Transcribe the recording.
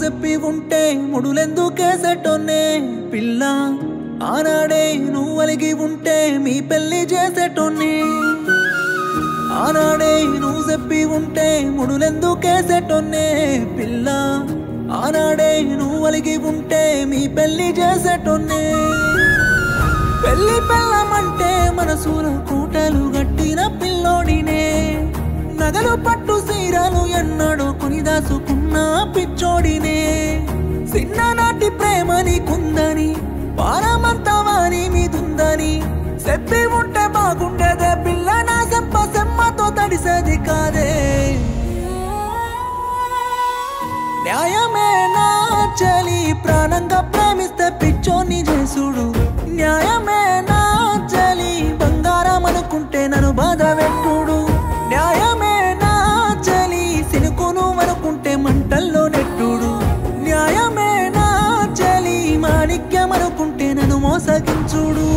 చెప్పి ఉంటే ముడులెందుకేసేటోన్నే పిల్ల ఆనాడే నువ్వు అలిగి ఉంటే మీ పెళ్లి చేసేటోన్నే ఆనాడే నువ్వు చెప్పి ఉంటే ముడులెందుకేసేటోన్నే పిల్ల ఆనాడే నువ్వు అలిగి ఉంటే మీ పెళ్లి చేసేటోన్నే పెళ్లి పెళ్ళమంటే మనసులో కూటలు గట్టిన పిల్లోడినే నగలు పట్టు సీరలు ఎన్నడో కొని దాసుకున్న పిచ్చోడినే చిన్ననాటి ప్రేమ నీకుందని పారమంతా వారి మీదుందని చెప్పి ఉంటే బాగుండేదే పిల్ల నా సెమ్మతో తడిసేది కాదే న్యాయమే నా చలి ప్రాణంగా ప్రేమిస్తే పిచ్చోని చేసుడు న్యాయమే నా చలి బంగారం అనుకుంటే నన్ను బాధ పెట్టుడు న్యాయమే నా చలి సినుకును అనుకుంటే మంటల్లో నెట్టుడు న్యాయమే నా చలి మాణిక్యం అనుకుంటే నన్ను మోసగించుడు